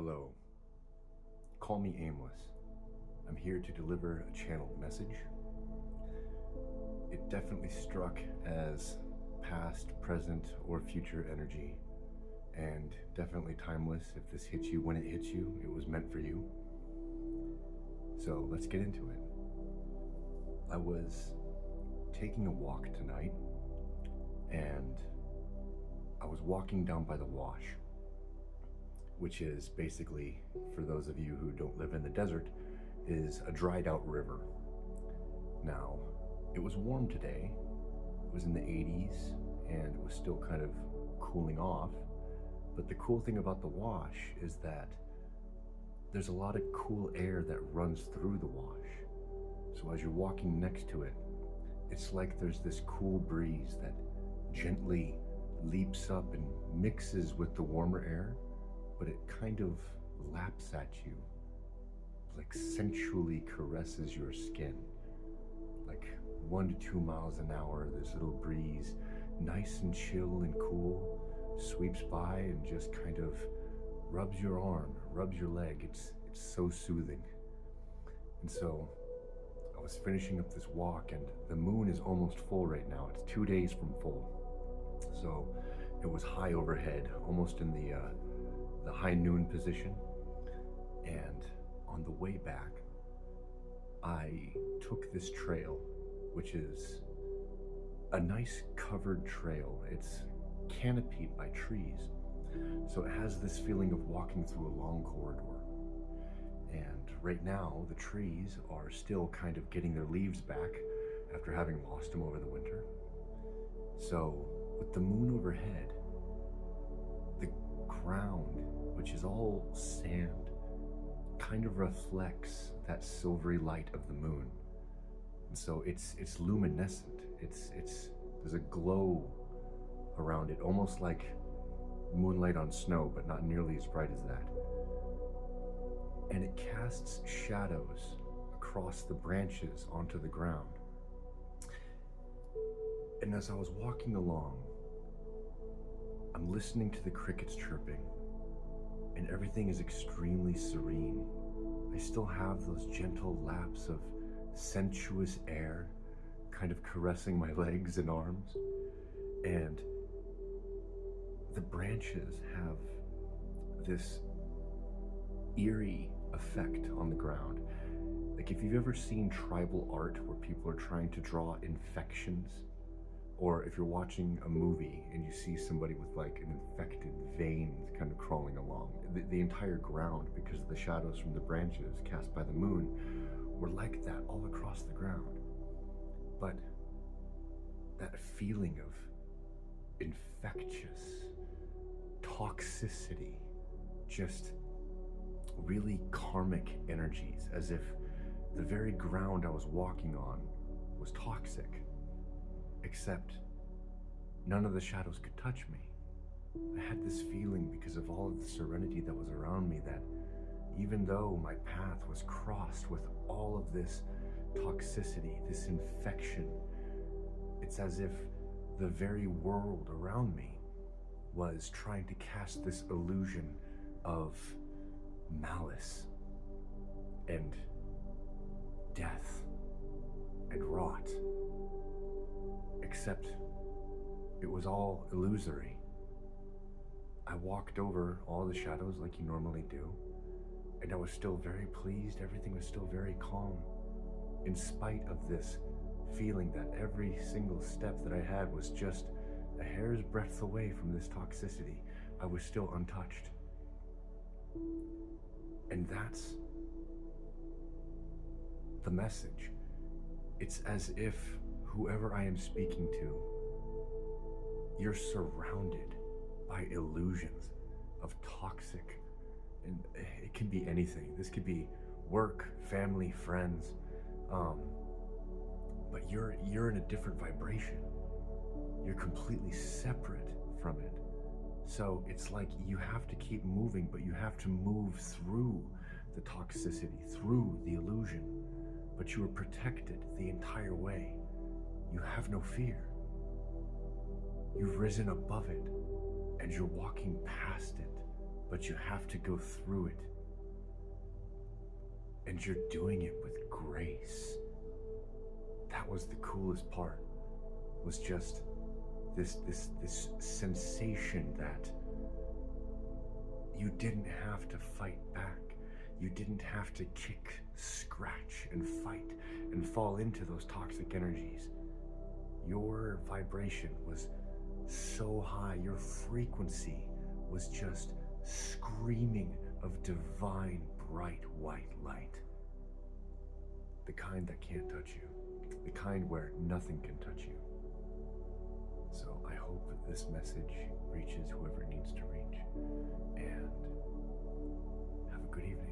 Hello. Call me aimless. I'm here to deliver a channeled message. It definitely struck as past, present, or future energy, and definitely timeless. If this hits you when it hits you, it was meant for you. So let's get into it. I was taking a walk tonight, and I was walking down by the wash, which is basically, for those of you who don't live in the desert, is a dried out river. Now, it was warm today. It was in the 80s and it was still kind of cooling off. But the cool thing about the wash is that there's a lot of cool air that runs through the wash. So as you're walking next to it, it's like there's this cool breeze that gently leaps up and mixes with the warmer air, but it kind of laps at you, like sensually caresses your skin. Like 1 to 2 miles an hour, this little breeze, nice and chill and cool, sweeps by and just kind of rubs your arm, rubs your leg. It's so soothing. And so I was finishing up this walk, and the moon is almost full right now. It's 2 days from full. So it was high overhead, almost in the high noon position. And on the way back, I took this trail, which is a nice covered trail. It's canopied by trees, so it has this feeling of walking through a long corridor. And right now, the trees are still kind of getting their leaves back after having lost them over the winter. So with the moon overhead, the ground, which is all sand, kind of reflects that silvery light of the moon. And so it's luminescent. There's a glow around it, almost like moonlight on snow, but not nearly as bright as that. And it casts shadows across the branches onto the ground. And as I was walking along, I'm listening to the crickets chirping, and everything is extremely serene. I still have those gentle laps of sensuous air kind of caressing my legs and arms, and the branches have this eerie effect on the ground. Like if you've ever seen tribal art where people are trying to draw infections, or if you're watching a movie and you see somebody with like an infected vein kind of crawling along, the entire ground, because of the shadows from the branches cast by the moon, were like that all across the ground. But that feeling of infectious toxicity, just really karmic energies, as if the very ground I was walking on was toxic, except none of the shadows could touch me. I had this feeling, because of all of the serenity that was around me, that even though my path was crossed with all of this toxicity, this infection, it's as if the very world around me was trying to cast this illusion of malice and death and rot, except it was all illusory. I walked over all the shadows like you normally do, and I was still very pleased. Everything was still very calm, in spite of this feeling that every single step that I had was just a hair's breadth away from this toxicity. I was still untouched. And that's the message. It's as if whoever I am speaking to, you're surrounded by illusions of toxic, and it can be anything. This could be work, family, friends, but you're in a different vibration. You're completely separate from it. So it's like you have to keep moving, but you have to move through the toxicity, through the illusion, but you are protected the entire way. You have no fear. You've risen above it, and you're walking past it but you have to go through it. And you're doing it with grace. That was the coolest part, was just this sensation that you didn't have to fight back. You didn't have to kick, scratch, and fight and fall into those toxic energies. Your vibration was so high, your frequency was just screaming of divine, bright white light. The kind that can't touch you, the kind where nothing can touch you. So I hope that this message reaches whoever it needs to reach, and have a good evening.